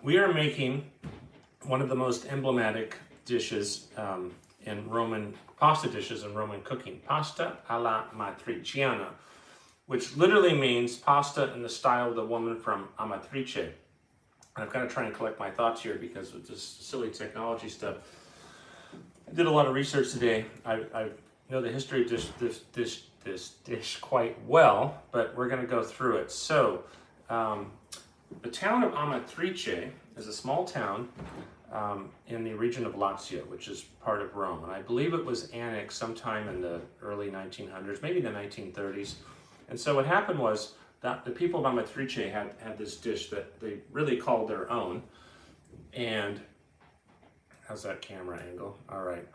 we are making one of the most emblematic dishes in Roman pasta dishes in Roman cooking, pasta alla matriciana, which literally means pasta in the style of the woman from Amatrice. And I've got to try and collect my thoughts here because with this silly technology stuff, I did a lot of research today. I know the history of this dish quite well, but we're going to go through it. So, the town of Amatrice is a small town in the region of Lazio, which is part of Rome. And I believe it was annexed sometime in the early 1900s, maybe the 1930s. And so what happened was that the people of Amatrice had this dish that they really called their own. And how's that camera angle? All right.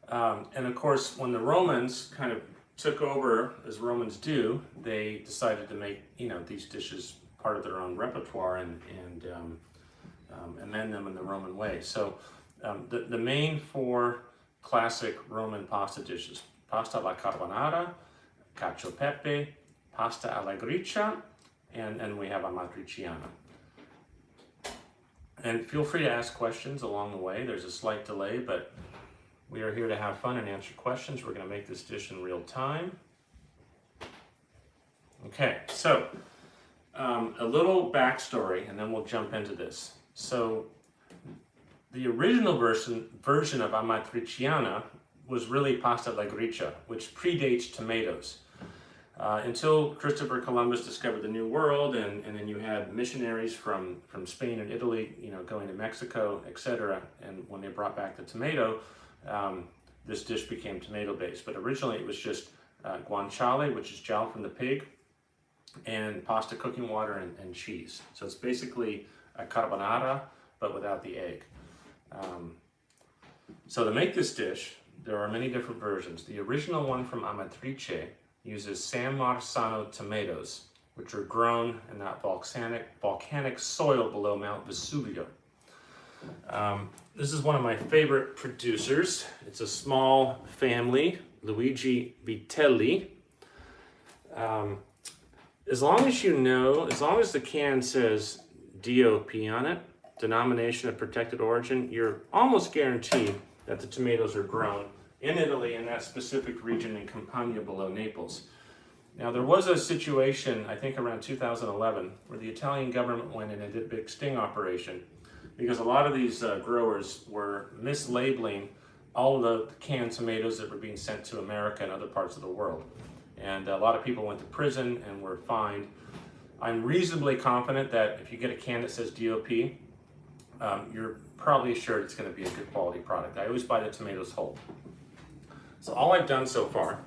And of course, when the Romans kind of took over, as Romans do, they decided to make, these dishes part of their own repertoire and amend them in the Roman way. So the main four classic Roman pasta dishes: pasta alla carbonara, cacio e pepe, pasta alla gricia, and we have amatriciana. And feel free to ask questions along the way. There's a slight delay, but we are here to have fun and answer questions. We're going to make this dish in real time. Okay, so a little backstory, and then we'll jump into this. So the original version of amatriciana was really pasta alla gricia, which predates tomatoes. Until Christopher Columbus discovered the New World, and then you had missionaries from Spain and Italy, going to Mexico, etc. And when they brought back the tomato, this dish became tomato-based. But originally it was just guanciale, which is jowl from the pig, and pasta cooking water and cheese. So it's basically a carbonara, but without the egg. So to make this dish, there are many different versions. The original one from Amatrice uses San Marzano tomatoes, which are grown in that volcanic soil below Mount Vesuvio. This is one of my favorite producers. It's a small family, Luigi Vitelli. As long as the can says DOP on it, denomination of protected origin, you're almost guaranteed that the tomatoes are grown in Italy, in that specific region in Campania below Naples. Now, there was a situation, I think around 2011, where the Italian government went in and did a big sting operation because a lot of these growers were mislabeling all of the canned tomatoes that were being sent to America and other parts of the world. And a lot of people went to prison and were fined. I'm reasonably confident that if you get a can that says DOP, you're probably assured it's going to be a good quality product. I always buy the tomatoes whole. So all I've done so far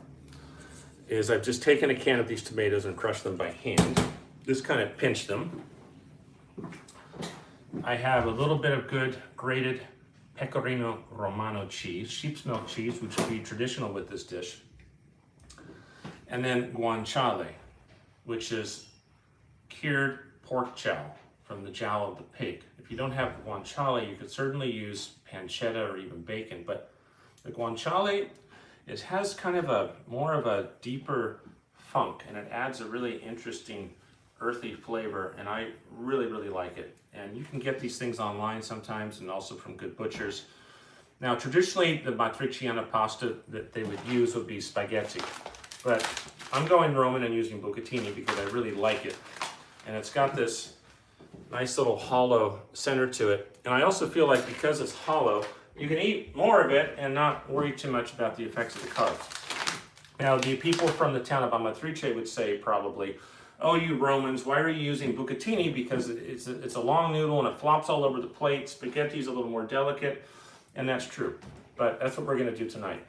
is I've just taken a can of these tomatoes and crushed them by hand. Just kind of pinch them. I have a little bit of good grated Pecorino Romano cheese, sheep's milk cheese, which would be traditional with this dish. And then guanciale, which is cured pork jowl from the jowl of the pig. If you don't have guanciale, you could certainly use pancetta or even bacon, but the guanciale, it has kind of more of a deeper funk, and it adds a really interesting earthy flavor, and I really, really like it. And you can get these things online sometimes, and also from good butchers. Now, traditionally, the matriciana pasta that they would use would be spaghetti, but I'm going Roman and using bucatini because I really like it. And it's got this nice little hollow center to it. And I also feel like because it's hollow, you can eat more of it and not worry too much about the effects of the carbs. Now, the people from the town of Amatrice would say probably, oh, you Romans, why are you using bucatini? Because it's a long noodle and it flops all over the plate. Spaghetti is a little more delicate, and that's true. But that's what we're going to do tonight.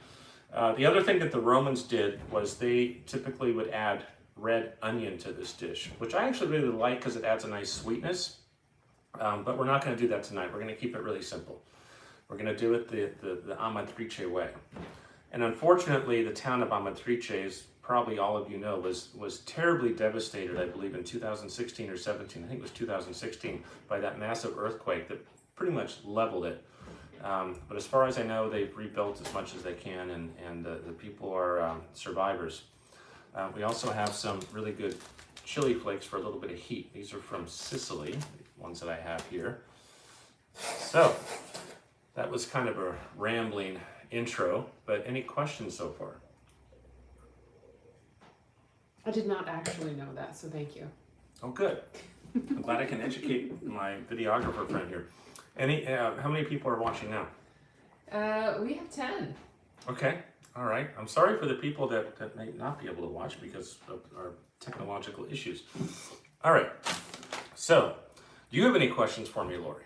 The other thing that the Romans did was they typically would add red onion to this dish, which I actually really like because it adds a nice sweetness. But we're not going to do that tonight. We're going to keep it really simple. We're going to do it the Amatrice way. And unfortunately, the town of Amatrice, as probably all of you know, was terribly devastated, I believe, in 2016 or 17. I think it was 2016, by that massive earthquake that pretty much leveled it. But as far as I know, they've rebuilt as much as they can, and the people are survivors. We also have some really good chili flakes for a little bit of heat. These are from Sicily, the ones that I have here. So that was kind of a rambling intro, but any questions so far? I did not actually know that, so thank you. Oh, good. I'm glad I can educate my videographer friend here. How many people are watching now? We have 10. Okay, all right. I'm sorry for the people that may not be able to watch because of our technological issues. All right, so do you have any questions for me, Lori?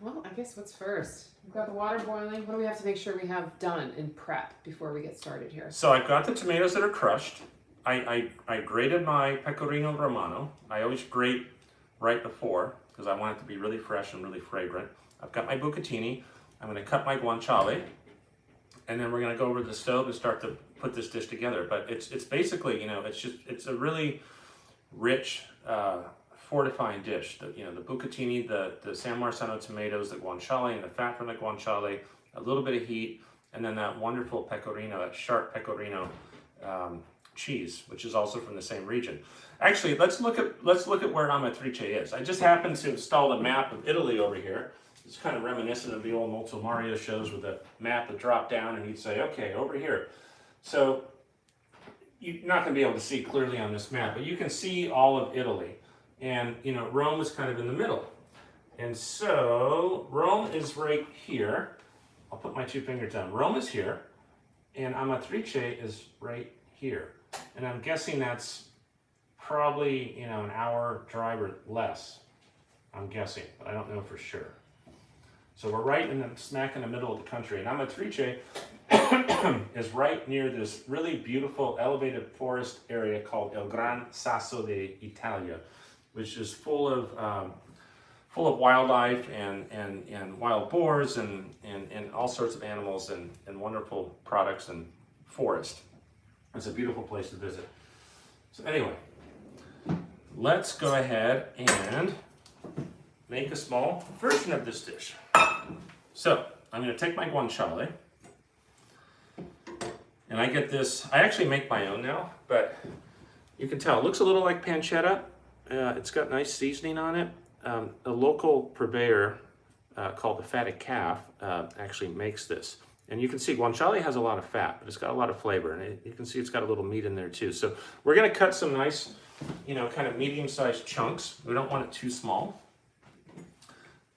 Well, I guess what's first? We've got the water boiling. What do we have to make sure we have done in prep before we get started here? So I've got the tomatoes that are crushed. I grated my pecorino romano. I always grate right before because I want it to be really fresh and really fragrant. I've got my bucatini. I'm going to cut my guanciale, and then we're going to go over to the stove and start to put this dish together. But it's basically, it's a really rich, fortifying dish. The bucatini, the San Marzano tomatoes, the guanciale, and the fat from the guanciale, a little bit of heat, and then that wonderful pecorino, that sharp pecorino cheese, which is also from the same region. Actually, let's look at where Amatrice is. I just happened to install the map of Italy over here. It's kind of reminiscent of the old Molto Mario shows with the map would drop down and he'd say, okay, over here. So you're not going to be able to see clearly on this map, but you can see all of Italy. And, Rome is kind of in the middle. And so Rome is right here. I'll put my 2 fingers down. Rome is here, and Amatrice is right here. And I'm guessing that's probably, an hour drive or less. I'm guessing, but I don't know for sure. So we're right smack in the middle of the country. And Amatrice is right near this really beautiful elevated forest area called Il Gran Sasso d'Italia, which is full of wildlife and wild boars and all sorts of animals and wonderful products and forest. It's a beautiful place to visit. So anyway, let's go ahead and make a small version of this dish. So I'm going to take my guanciale, and I get this. I actually make my own now, but you can tell it looks a little like pancetta. It's got nice seasoning on it. A local purveyor called the Fatted Calf actually makes this. And you can see guanciale has a lot of fat, but it's got a lot of flavor. And you can see it's got a little meat in there too. So we're going to cut some nice, kind of medium-sized chunks. We don't want it too small.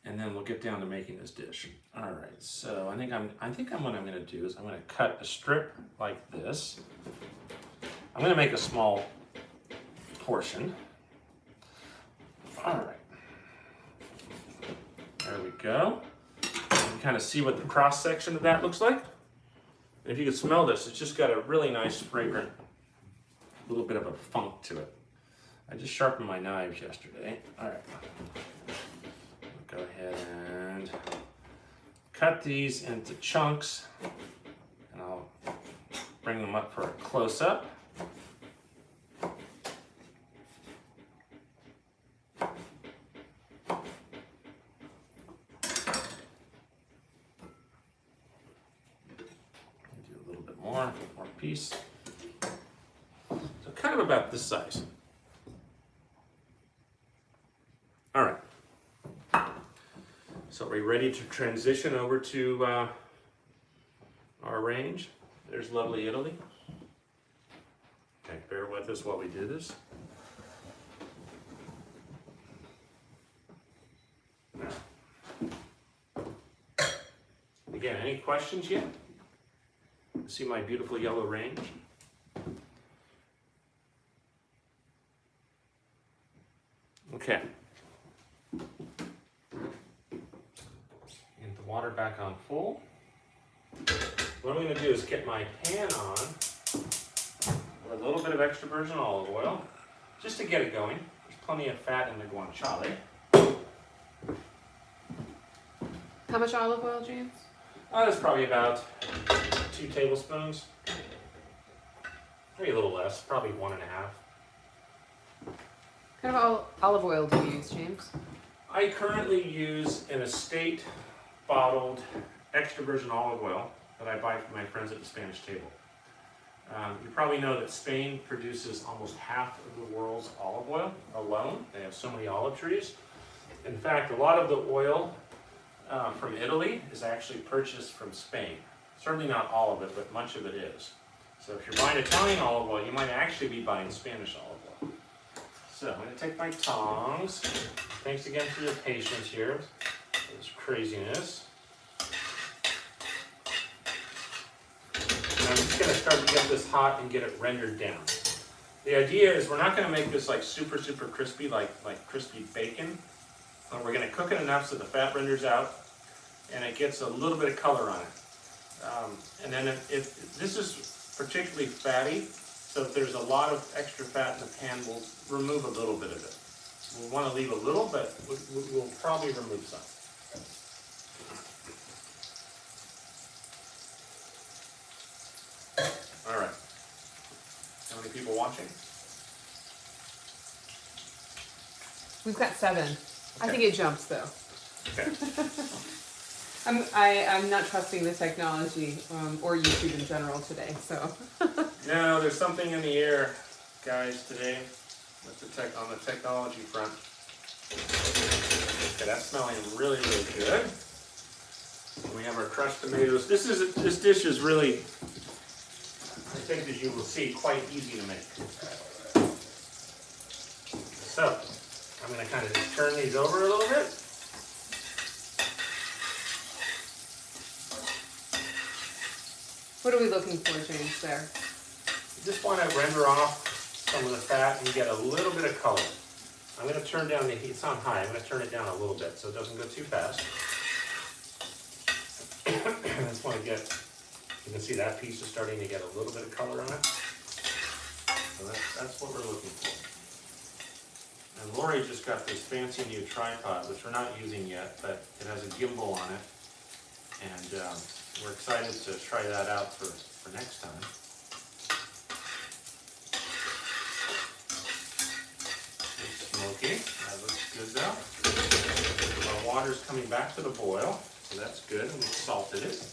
And then we'll get down to making this dish. All right, so I think what I'm going to do is I'm going to cut a strip like this. I'm going to make a small portion. All right, there we go. You can kind of see what the cross section of that looks like. And if you can smell this, it's just got a really nice, fragrant, little bit of a funk to it. I just sharpened my knives yesterday. All right, go ahead and cut these into chunks, and I'll bring them up for a close-up. More piece. So kind of about this size. All right. So are we ready to transition over to our range? There's lovely Italy. Okay, bear with us while we do this. Again, any questions yet? See my beautiful yellow range? Okay. Get the water back on full. What I'm going to do is get my pan on with a little bit of extra virgin olive oil, just to get it going. There's plenty of fat in the guanciale. How much olive oil, James? That's probably about 2 tablespoons. Maybe a little less, probably 1.5. What kind of olive oil do you use, James? I currently use an estate bottled extra virgin olive oil that I buy from my friends at the Spanish table. You probably know that Spain produces almost half of the world's olive oil alone. They have so many olive trees. In fact, a lot of the oil from Italy is actually purchased from Spain. Certainly not all of it, but much of it is. So if you're buying Italian olive oil, you might actually be buying Spanish olive oil. So I'm going to take my tongs. Thanks again for your patience here. This craziness. And I'm just going to start to get this hot and get it rendered down. The idea is we're not going to make this like super crispy, like crispy bacon. We're going to cook it enough so the fat renders out and it gets a little bit of color on it. And then if this is particularly fatty, so if there's a lot of extra fat in the pan, we'll remove a little bit of it. We'll want to leave a little, but we'll probably remove some. All right. How many people watching? We've got 7. Okay. I think it jumps though. Okay. I'm not trusting the technology or YouTube in general today. So. No, there's something in the air, guys, today with the on the technology front. Okay, that's smelling really good. And we have our crushed tomatoes. This dish is really, I think, as you will see, quite easy to make. So I'm going to kind of just turn these over a little bit. What are we looking for, James, there? You just want to render off some of the fat and get a little bit of color. I'm going to turn down the heat. It's on high. I'm going to turn it down a little bit so it doesn't go too fast. I just want to get, you can see that piece is starting to get a little bit of color on it. So that's what we're looking for. And Lori just got this fancy new tripod, which we're not using yet, but it has a gimbal on it. And we're excited to try that out for next time. It's smoky. That looks good though. Our water's coming back to the boil, so that's good. And we salted it.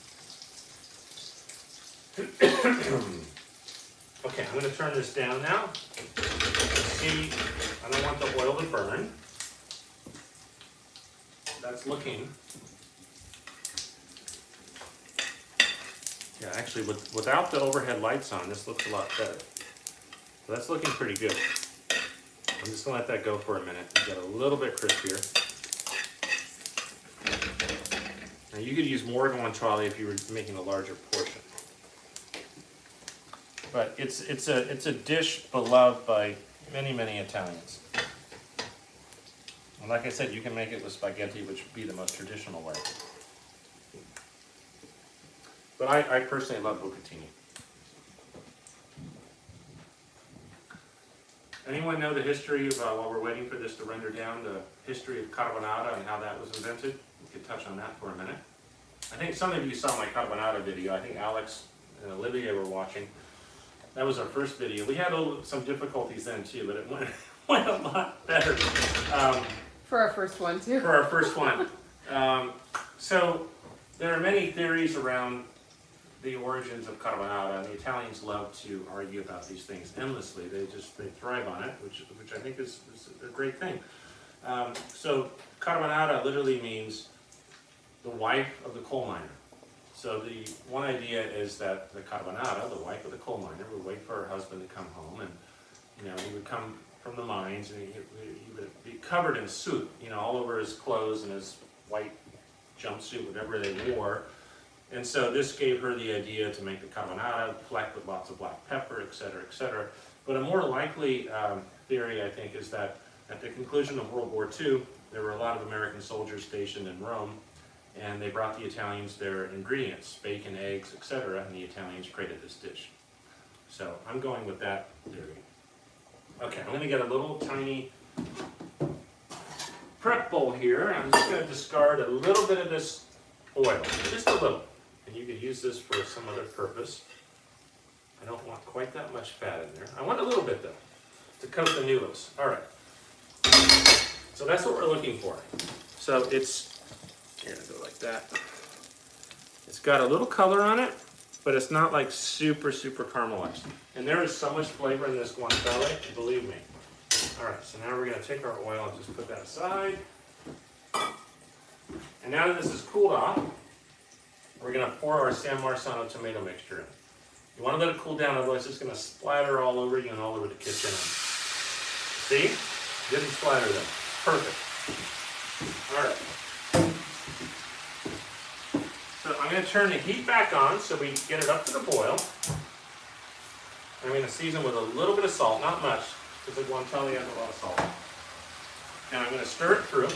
Okay, I'm going to turn this down now. See, I don't want the oil to burn. That's looking. Yeah, actually, without the overhead lights on, this looks a lot better. So that's looking pretty good. I'm just going to let that go for a minute and get a little bit crispier. Now, you could use more guanciale if you were making a larger portion. But it's a dish beloved by many Italians. And like I said, you can make it with spaghetti, which would be the most traditional way. But I personally love bucatini. Anyone know the history of, while we're waiting for this to render down, the history of carbonara and how that was invented? We could touch on that for a minute. I think some of you saw my carbonara video. I think Alex and Olivia were watching. That was our first video. We had some difficulties then too, but it went a lot better. For our first one too. For our first one. So there are many theories around the origins of carbonara, and the Italians love to argue about these things endlessly. They thrive on it, which I think is a great thing. So carbonara literally means the wife of the coal miner. So the one idea is that the carbonara, the wife of the coal miner, would wait for her husband to come home, and he would come from the mines, and he would be covered in soot, all over his clothes and his white jumpsuit, whatever they wore. And so this gave her the idea to make the carbonara, flecked with lots of black pepper, et cetera, et cetera. But a more likely theory, I think, is that at the conclusion of World War II, there were a lot of American soldiers stationed in Rome, and they brought the Italians their ingredients, bacon, eggs, et cetera, and the Italians created this dish. So I'm going with that theory. Okay, I'm going to get a little tiny prep bowl here. I'm just going to discard a little bit of this oil, just a little. And you could use this for some other purpose. I don't want quite that much fat in there. I want a little bit though, to coat the noodles. All right. So that's what we're looking for. So it's, here, go like that. It's got a little color on it, but it's not like super caramelized. And there is so much flavor in this guanciale, believe me. All right, so now we're going to take our oil and just put that aside. And now that this is cooled off, we're going to pour our San Marzano tomato mixture in. You want to let it cool down, otherwise it's going to splatter all over you and all over the kitchen. See? Didn't splatter them. Perfect. All right. So I'm going to turn the heat back on so we get it up to the boil. I'm going to season with a little bit of salt, not much, because the guanciale has a lot of salt. And I'm going to stir it through.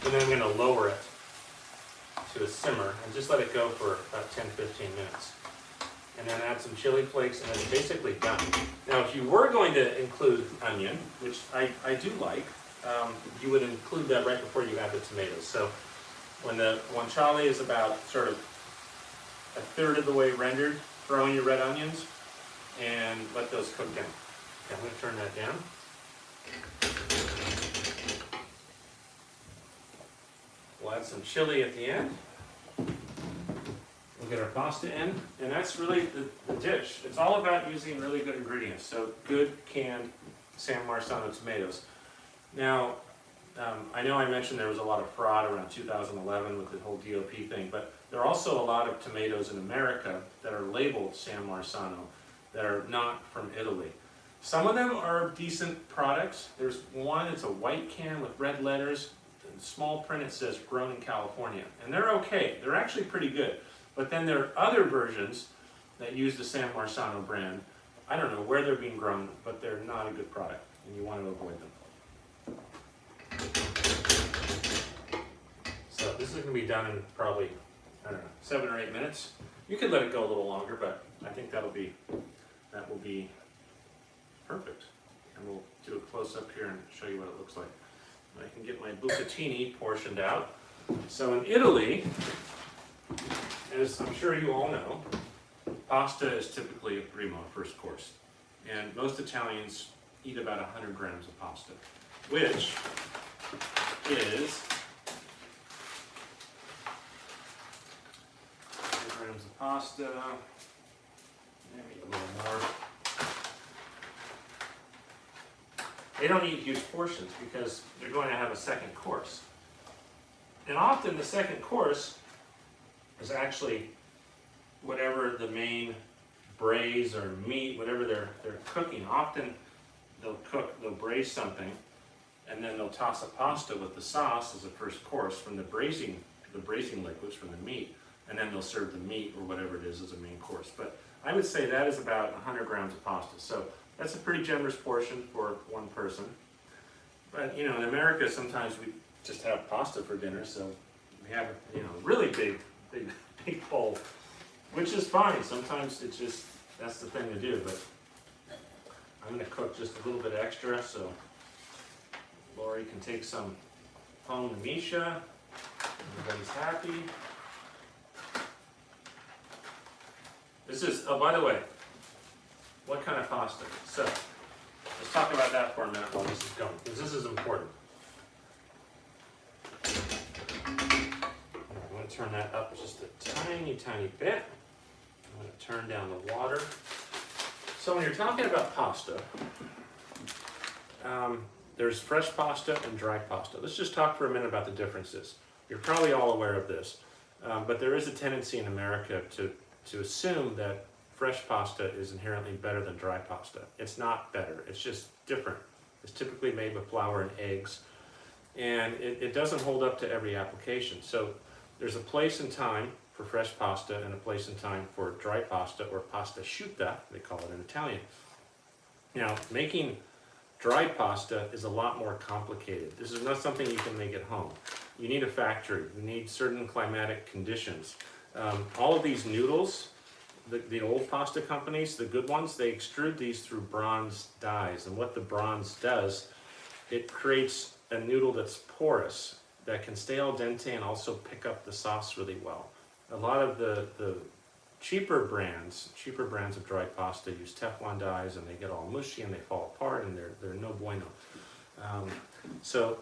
And then I'm going to lower it to a simmer and just let it go for about 10-15 minutes. And then add some chili flakes and then it's basically done. Now if you were going to include onion, which I do like, you would include that right before you add the tomatoes. So when the guanciale is about sort of a third of the way rendered, throw in your red onions and let those cook down. Okay, I'm going to turn that down. We'll add some chili at the end. We'll get our pasta in, and that's really the dish. It's all about using really good ingredients. So good canned San Marzano tomatoes. Now, I know I mentioned there was a lot of fraud around 2011 with the whole DOP thing, but there are also a lot of tomatoes in America that are labeled San Marzano that are not from Italy. Some of them are decent products. There's one, it's a white can with red letters. In small print it says grown in California, and they're okay. They're actually pretty good. But then there are other versions that use the San Marzano brand. I don't know where they're being grown, but they're not a good product, and you want to avoid them. So this is going to be done in probably, I don't know, 7 or 8 minutes. You could let it go a little longer, but I think that will be perfect. And we'll do a close-up here and show you what it looks like. I can get my bucatini portioned out. So in Italy, as I'm sure you all know, pasta is typically a primo, first course. And most Italians eat about 100 grams of pasta, which is 100 grams of pasta, maybe a little more. They don't eat huge portions because they're going to have a second course. And often the second course is actually whatever the main braise or meat, whatever they're cooking. Often they'll braise something, and then they'll toss a pasta with the sauce as a first course from the braising liquids from the meat, and then they'll serve the meat or whatever it is as a main course. But I would say that is about 100 grams of pasta. So that's a pretty generous portion for one person. But you know, in America, sometimes we just have pasta for dinner, so we have really big bowl, which is fine. Sometimes it's just that's the thing to do. But I'm going to cook just a little bit extra, so Lori can take some home to Misha. Everybody's happy. This is, oh, by the way, what kind of pasta? So, let's talk about that for a minute while this is going, because this is important. I'm going to turn that up just a tiny, tiny bit. I'm going to turn down the water. So when you're talking about pasta, there's fresh pasta and dry pasta. Let's just talk for a minute about the differences. You're probably all aware of this, but there is a tendency in America to assume that fresh pasta is inherently better than dry pasta. It's not better, it's just different. It's typically made with flour and eggs, and it doesn't hold up to every application. So there's a place and time for fresh pasta and a place and time for dry pasta, or pasta asciutta, they call it in Italian. Now, making dry pasta is a lot more complicated. This is not something you can make at home. You need a factory, you need certain climatic conditions. All of these noodles, the old pasta companies, the good ones, they extrude these through bronze dies. And what the bronze does, it creates a noodle that's porous, that can stay al dente and also pick up the sauce really well. A lot of the cheaper brands of dry pasta use Teflon dies, and they get all mushy and they fall apart, and they're no bueno. So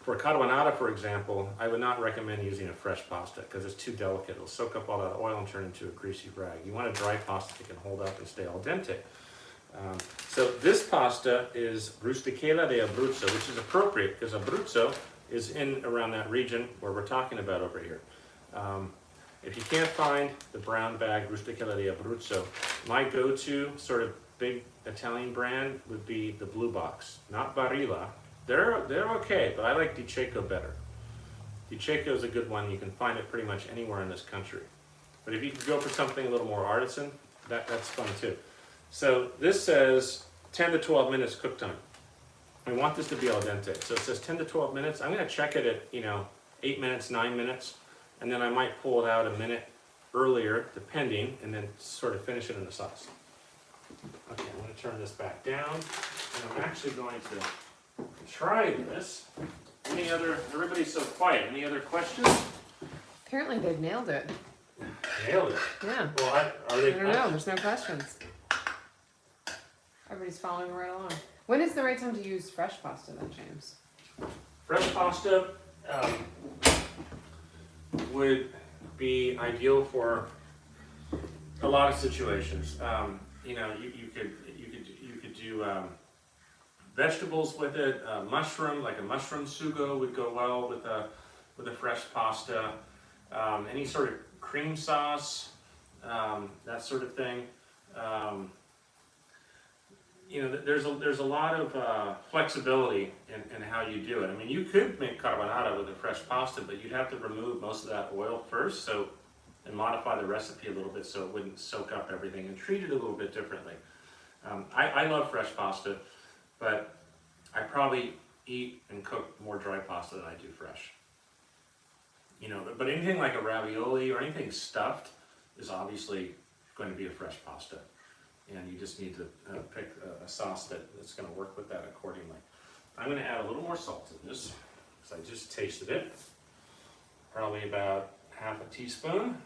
for carbonara, for example, I would not recommend using a fresh pasta because it's too delicate. It'll soak up all that oil and turn into a greasy rag. You want a dry pasta that can hold up and stay al dente. So this pasta is Rusticella di Abruzzo, which is appropriate because Abruzzo is in around that region where we're talking about over here. If you can't find the brown bag Rusticella di Abruzzo, my go-to sort of big Italian brand would be the blue box, not Barilla. They're okay, but I like Di Cecco better. Di Cecco is a good one. You can find it pretty much anywhere in this country. But if you could go for something a little more artisan, that's fun too. So this says 10 to 12 minutes cook time. I want this to be al dente. So it says 10 to 12 minutes. I'm going to check it at 8 minutes, 9 minutes, and then I might pull it out a minute earlier, depending, and then sort of finish it in the sauce. Okay, I'm going to turn this back down, and I'm actually going to try this. Everybody's so quiet. Any other questions? Apparently they've nailed it. Nailed it. Yeah. Well, are they? I don't know. There's no questions. Everybody's following right along. When is the right time to use fresh pasta then, James? Fresh pasta would be ideal for a lot of situations. You could do vegetables with it. Mushroom, like a mushroom sugo, would go well with a fresh pasta. Any sort of cream sauce, that sort of thing. There's a lot of flexibility in how you do it. I mean, you could make carbonara with a fresh pasta, but you'd have to remove most of that oil first, and modify the recipe a little bit so it wouldn't soak up everything, and treat it a little bit differently. I love fresh pasta, but I probably eat and cook more dry pasta than I do fresh. But anything like a ravioli or anything stuffed is obviously going to be a fresh pasta. And you just need to pick a sauce that's going to work with that accordingly. I'm going to add a little more salt to this, because I just tasted it. Probably about half a teaspoon.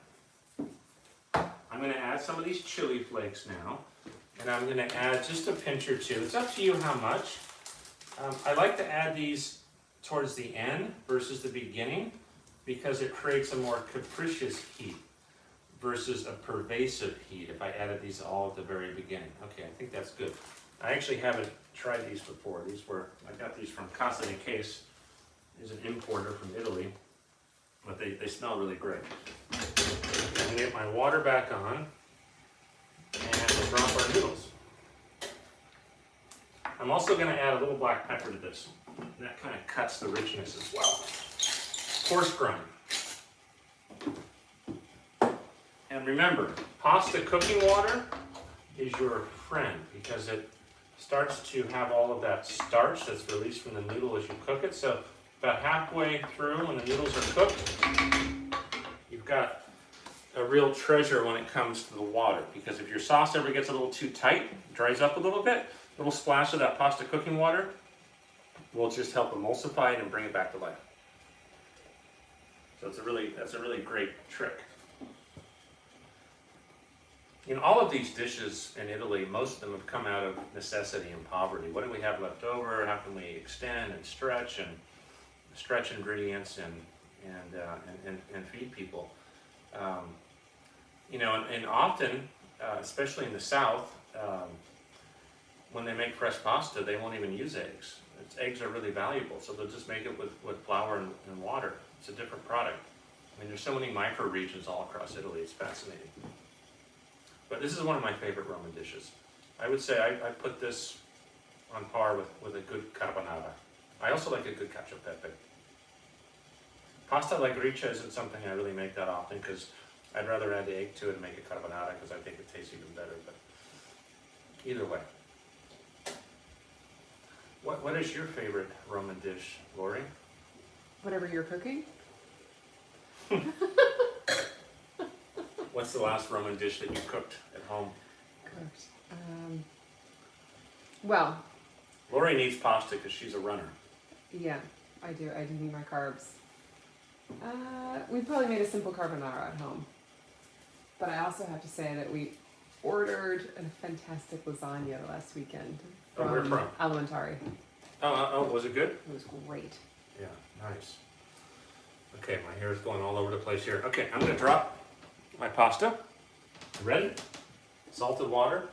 I'm going to add some of these chili flakes now. And I'm going to add just a pinch or two. It's up to you how much. I like to add these towards the end versus the beginning, because it creates a more capricious heat versus a pervasive heat if I added these all at the very beginning. Okay, I think that's good. I actually haven't tried these before. I got these from Casa di Case. Is an importer from Italy, but they smell really great. I'm gonna get my water back on, and we'll drop our noodles. I'm also gonna add a little black pepper to this. And that kind of cuts the richness as well. Coarse grind. And remember, pasta cooking water is your friend, because it starts to have all of that starch that's released from the noodle as you cook it. So about halfway through, when the noodles are cooked, you've got a real treasure when it comes to the water. Because if your sauce ever gets a little too tight, dries up a little bit, a little splash of that pasta cooking water will just help emulsify it and bring it back to life. So that's a really great trick. All of these dishes in Italy, most of them have come out of necessity and poverty. What do we have left over? How can we extend and stretch ingredients and feed people? And often, especially in the South, when they make fresh pasta, they won't even use eggs. Eggs are really valuable, so they'll just make it with flour and water. It's a different product. I mean, there's so many micro-regions all across Italy. It's fascinating. But this is one of my favorite Roman dishes. I would say I put this on par with a good carbonara. I also like a good cacio e pepe. Pasta alla gricia isn't something I really make that often, because I'd rather add the egg to it and make a carbonara, because I think it tastes even better. But either way. What is your favorite Roman dish, Lori? Whatever you're cooking? What's the last Roman dish that you cooked at home? Cooked. Well. Lori needs pasta because she's a runner. Yeah, I do. I do need my carbs. We probably made a simple carbonara at home. But I also have to say that we ordered a fantastic lasagna last weekend from, where from? Amatrice. Oh, was it good? It was great. Yeah, nice. Okay, my hair is going all over the place here. Okay, I'm going to drop my pasta. Ready? Salted water.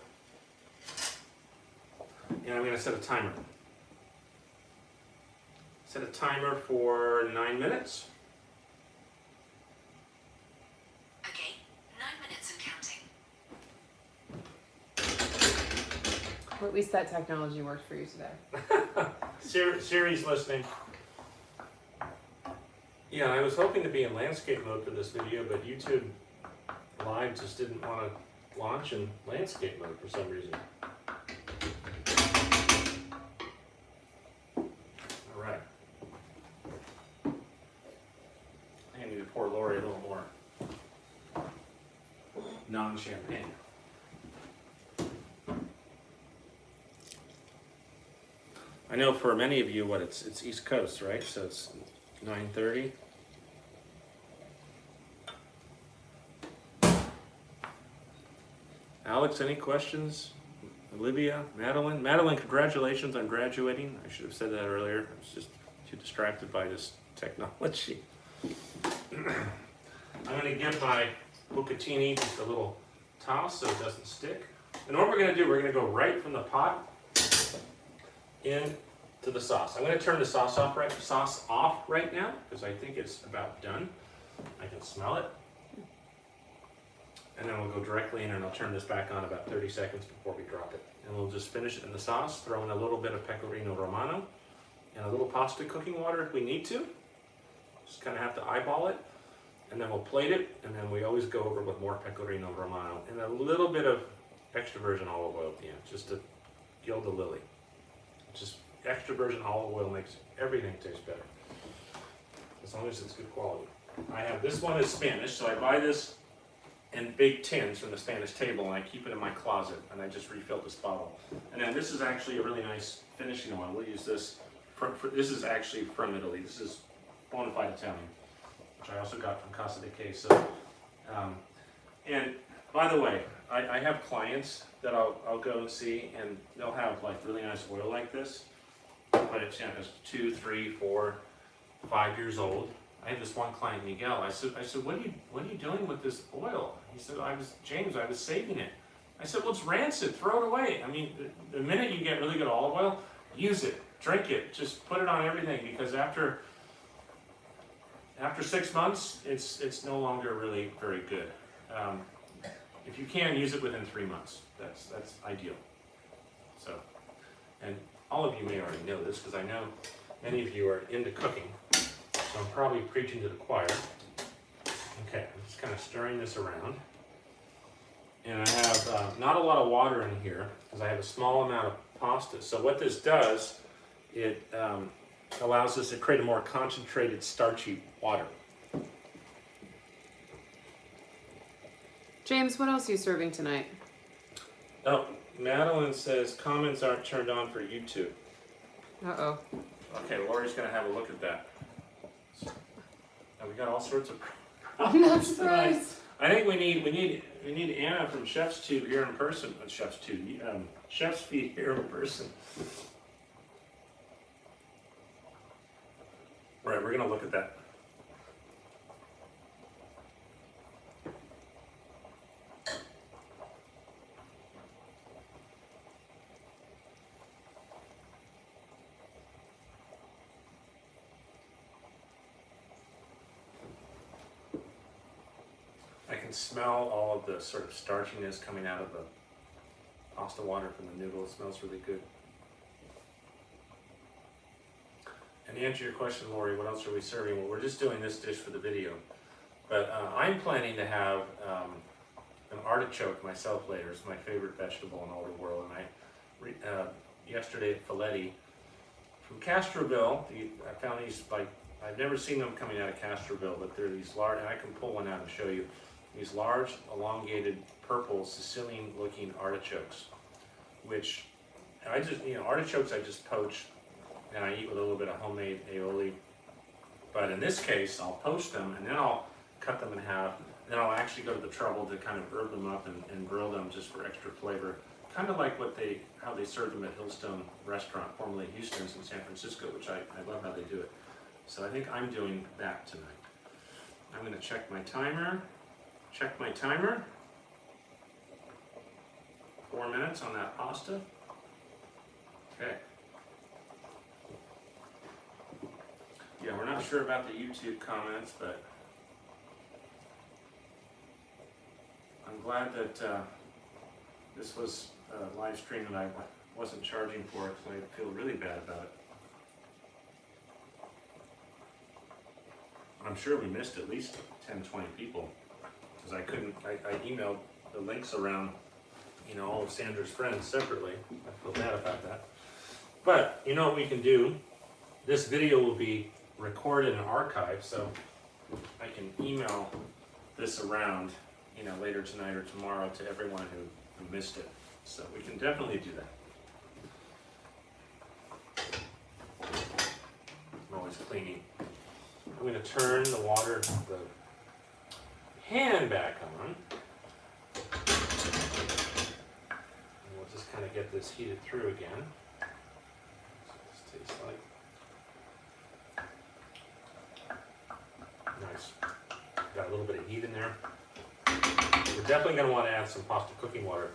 And I'm going to set a timer. Set a timer for 9 minutes. Okay, 9 minutes and counting. Well, at least that technology worked for you today. Siri's listening. Yeah, I was hoping to be in landscape mode for this video, but YouTube Live just didn't want to launch in landscape mode for some reason. All right. I need to pour Lori a little more non-champagne. I know for many of you, it's East Coast, right? So it's 9:30. Alex, any questions? Olivia, Madeline? Madeline, congratulations on graduating. I should have said that earlier. I was just too distracted by this technology. I'm going to give my bucatini just a little toss so it doesn't stick. And what we're going to do, we're going to go right from the pot into the sauce. I'm going to turn the sauce off right now because I think it's about done. I can smell it. And then we'll go directly in and I'll turn this back on about 30 seconds before we drop it. And we'll just finish it in the sauce, throw in a little bit of pecorino romano and a little pasta cooking water if we need to. Just kind of have to eyeball it. And then we'll plate it, and then we always go over with more pecorino romano and a little bit of extra virgin olive oil at the end, just to gild the lily. Just extra virgin olive oil makes everything taste better, as long as it's good quality. I have, this one is Spanish, so I buy this in big tins from the Spanish table, and I keep it in my closet, and I just refill this bottle. And then this is actually a really nice finishing oil. We'll use this, this is actually from Italy. This is bona fide Italian, which I also got from Casa de Queso. And by the way, I have clients that I'll go and see, and they'll have like really nice oil like this, but it's, you know, it's 2, 3, 4, 5 years old. I had this one client, Miguel. I said, what are you doing with this oil? He said, James, I was saving it. I said, well, it's rancid. Throw it away. I mean, the minute you get really good olive oil, use it, drink it, just put it on everything, because after 6 months, it's no longer really very good. If you can, use it within 3 months. That's ideal. So, and all of you may already know this, because I know many of you are into cooking. So I'm probably preaching to the choir. Okay, I'm just kind of stirring this around. And I have not a lot of water in here, because I have a small amount of pasta. So what this does, it allows us to create a more concentrated, starchy water. James, what else are you serving tonight? Oh, Madeline says comments aren't turned on for YouTube. Uh-oh. Okay, Lori's going to have a look at that. And we got all sorts of I'm not problems surprised. tonight. I think we need Anna from Chef's Tube here in person. Chef's Feed here in person. All right, we're going to look at that. I can smell all of the sort of starchiness coming out of the pasta water from the noodle. It smells really good. And to answer your question, Lori, what else are we serving? Well, we're just doing this dish for the video. But I'm planning to have an artichoke myself later. It's my favorite vegetable in all the world. And yesterday at Filetti from Castroville, I found these, like, I've never seen them coming out of Castroville, but they're these large, and I can pull one out and show you. These large, elongated, purple, Sicilian-looking artichokes, which artichokes I just poach and I eat with a little bit of homemade aioli. But in this case, I'll poach them and then I'll cut them in half. Then I'll actually go to the trouble to kind of herb them up and grill them just for extra flavor. Kind of like how they serve them at Hillstone Restaurant, formerly Houston's in San Francisco, which I love how they do it. So I think I'm doing that tonight. I'm going to check my timer. 4 minutes on that pasta. Okay. Yeah, we're not sure about the YouTube comments, but I'm glad that this was a live stream that I wasn't charging for, so I feel really bad about it. I'm sure we missed at least 10, 20 people, because I emailed the links around, you know, all of Sandra's friends separately. I feel bad about that. But you know what we can do? This video will be recorded and archived, so I can email this around, you know, later tonight or tomorrow to everyone who missed it. So we can definitely do that. I'm always cleaning. I'm going to turn the pan back on. And we'll just kind of get this heated through again. So this tastes like nice. Got a little bit of heat in there. We're definitely going to want to add some pasta cooking water.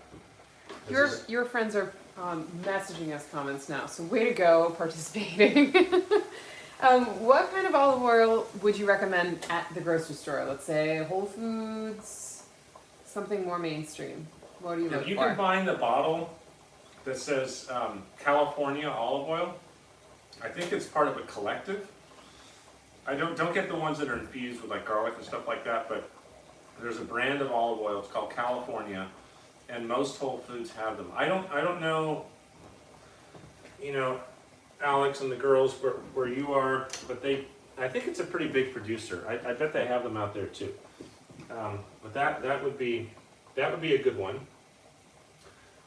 Your friends are messaging us comments now, so way to go participating. What kind of olive oil would you recommend at the grocery store? Let's say Whole Foods, something more mainstream. What do you look If you for? can find the bottle that says California olive oil, I think it's part of a collective. I don't get the ones that are infused with like garlic and stuff like that, but there's a brand of olive oil. It's called California, and most Whole Foods have them. I don't know, you know, Alex and the girls where you are, but I think it's a pretty big producer. I bet they have them out there too. But that would be a good one.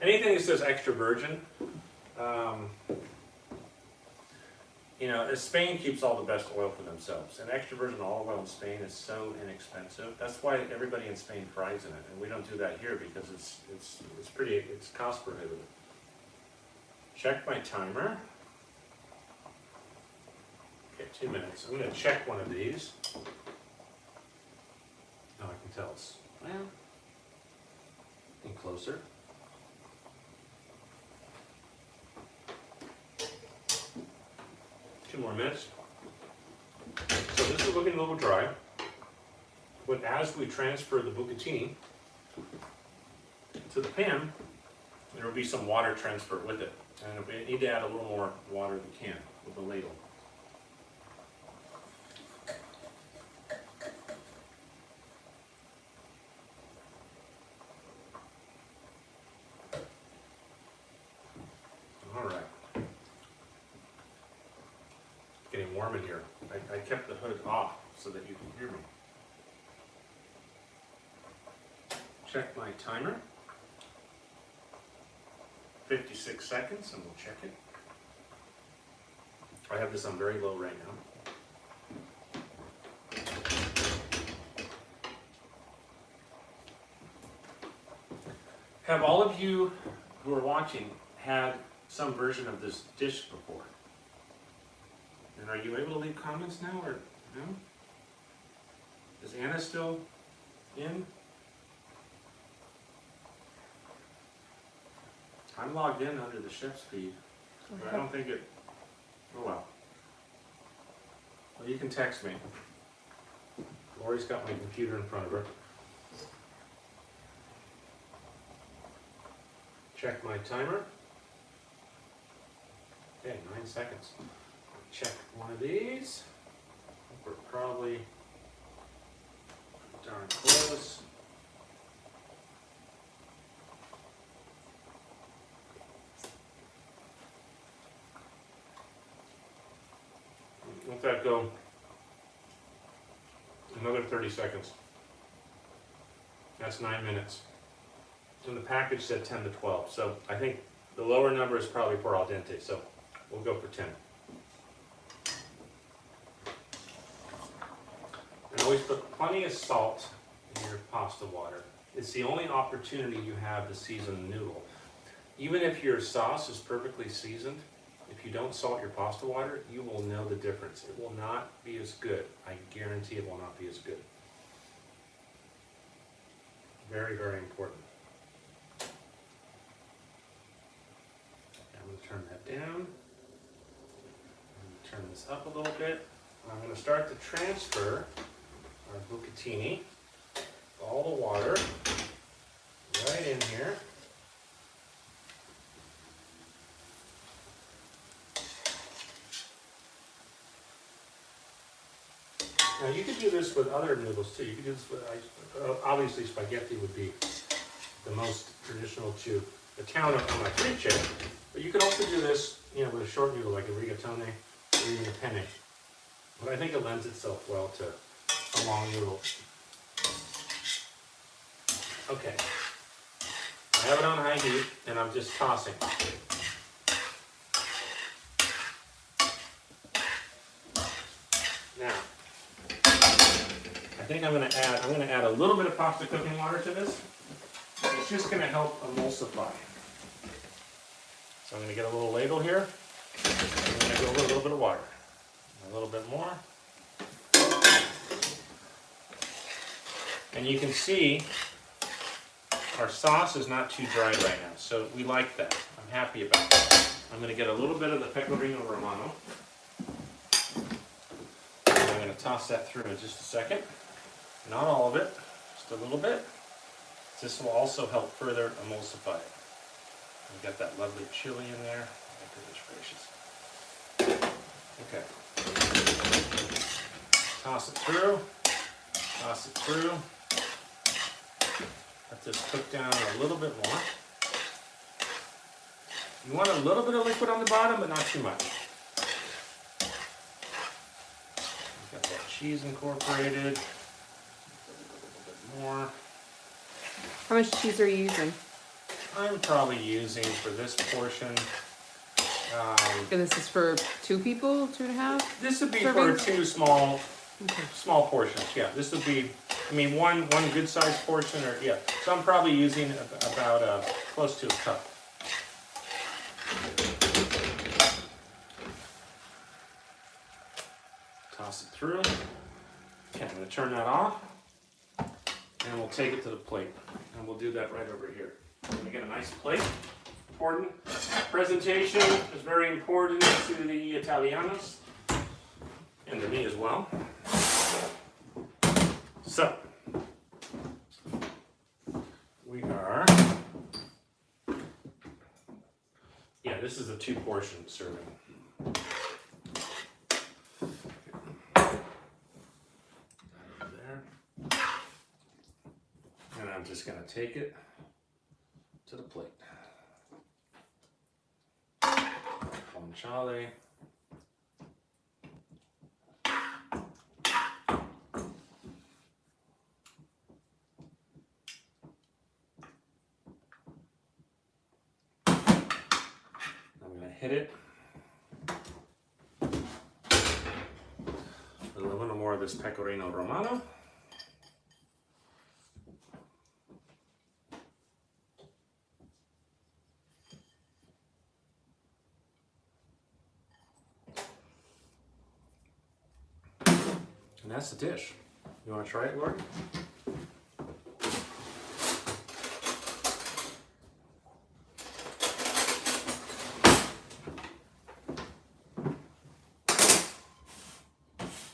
Anything that says extra virgin, you know, Spain keeps all the best oil for themselves, and extra virgin olive oil in Spain is so inexpensive. That's why everybody in Spain fries in it, and we don't do that here because it's cost prohibitive. Check my timer. Okay, 2 minutes. I'm going to check one of these. Oh, I can tell it's, well, getting closer. Two more minutes. So this is looking a little dry, but as we transfer the bucatini to the pan, there will be some water transfer with it. And if we need to add a little more water, we can with the ladle. All right. Getting warm in here. I kept the hood off so that you can hear me. Check my timer. 56 seconds, and we'll check it. I have this on very low right now. Have all of you who are watching had some version of this dish before? And are you able to leave comments now, or no? Is Anna still in? I'm logged in under the chef's feed, but I don't think it, oh well. Well, you can text me. Lori's got my computer in front of her. Check my timer. Okay, 9 seconds. Check one of these. We're probably darn close. Let that go another 30 seconds. That's 9 minutes. And the package said 10 to 12, so I think the lower number is probably for al dente, so we'll go for 10. And always put plenty of salt in your pasta water. It's the only opportunity you have to season a noodle. Even if your sauce is perfectly seasoned, if you don't salt your pasta water, you will know the difference. It will not be as good. I guarantee it will not be as good. Very, very important. I'm going to turn that down. Turn this up a little bit. I'm going to start to transfer our bucatini, all the water, right in here. Now you could do this with other noodles too. You could do this with, obviously spaghetti would be the most traditional to the town of Amatrice, but you could also do this, you know, with a short noodle like a rigatone or even a penne. But I think it lends itself well to a long noodle. Okay, I have it on high heat and I'm just tossing. Now, I think I'm going to add a little bit of pasta cooking water to this. It's just going to help emulsify. So I'm going to get a little ladle here. I'm going to go over a little bit of water. A little bit more. And you can see our sauce is not too dry right now, so we like that. I'm happy about that. I'm going to get a little bit of the pecorino romano. And I'm going to toss that through in just a second. Not all of it, just a little bit. This will also help further emulsify it. We've got that lovely chili in there. My goodness gracious. Okay. Toss it through. Toss it through. Let this cook down a little bit more. You want a little bit of liquid on the bottom, but not too much. We've got that cheese incorporated. More. How much cheese are you using? I'm probably using for this portion. And this is for 2 people, 2.5? This would be servings? for 2 small portions. Yeah, this would be. I mean, one good sized portion, or yeah. So I'm probably using about close to a cup. Toss it through. Okay, I'm going to turn that off. And we'll take it to the plate. And we'll do that right over here. I'm going to get a nice plate. Important. Presentation is very important to the Italianos. And to me as well. So, we are, yeah, this is a 2-portion serving. And I'm just going to take it to the plate. Guanciale. I'm going to hit it with a little more of this pecorino romano. And that's the dish. You want to try it, Lord?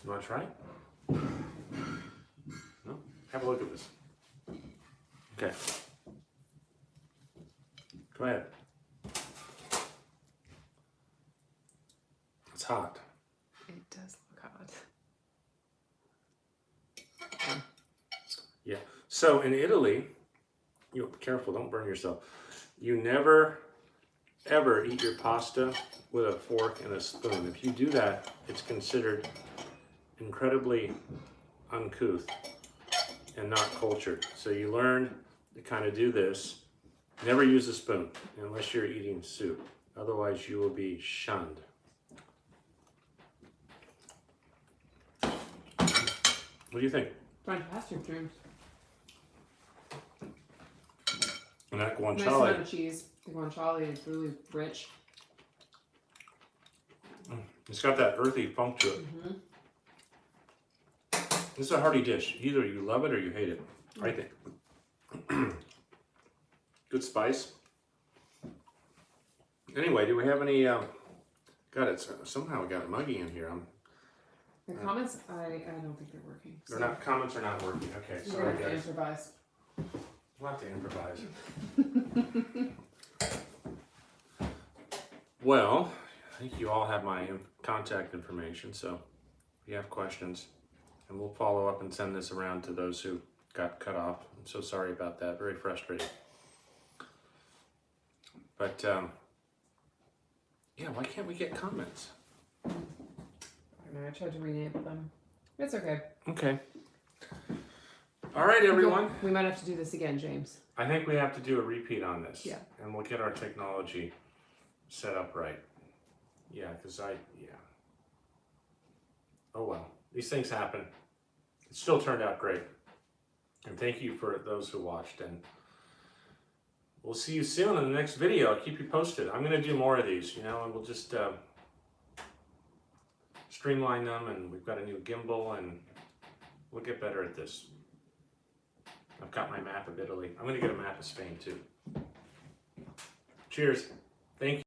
You want to try it? No? Have a look at this. Okay. Go ahead. It's hot. It does look hot. Yeah. So in Italy, you be careful, don't burn yourself. You never, ever eat your pasta with a fork and a spoon. If you do that, it's considered incredibly uncouth and not cultured. So you learn to kind of do this. Never use a spoon unless you're eating soup. Otherwise, you will be shunned. What do you think? Fantastic, James. And that Nice guanciale. amount of cheese. The guanciale is really rich. It's got that earthy funk to it. Mm-hmm. This is a hearty dish. Either you love it or you hate it, I think. Good spice. Anyway, do we have any? God, it's somehow got muggy in here. The comments, I don't think they're working. They're not. Comments are not working. Okay, You're sorry gonna have to guys. improvise. We'll have to improvise. Well, I think you all have my contact information, so if you have questions, and we'll follow up and send this around to those who got cut off. I'm so sorry about that. Very frustrating. But yeah, why can't we get comments? I don't know, I tried to rename them. It's okay. Okay. All right, everyone. We might have to do this again, James. I think we have to do a repeat on this. Yeah. And we'll get our technology set up right. Yeah, because oh well, these things happen. It still turned out great. And thank you for those who watched. And we'll see you soon in the next video. I'll keep you posted. I'm going to do more of these, and we'll just streamline them. And we've got a new gimbal, and we'll get better at this. I've got my map of Italy. I'm going to get a map of Spain too. Cheers. Thank you.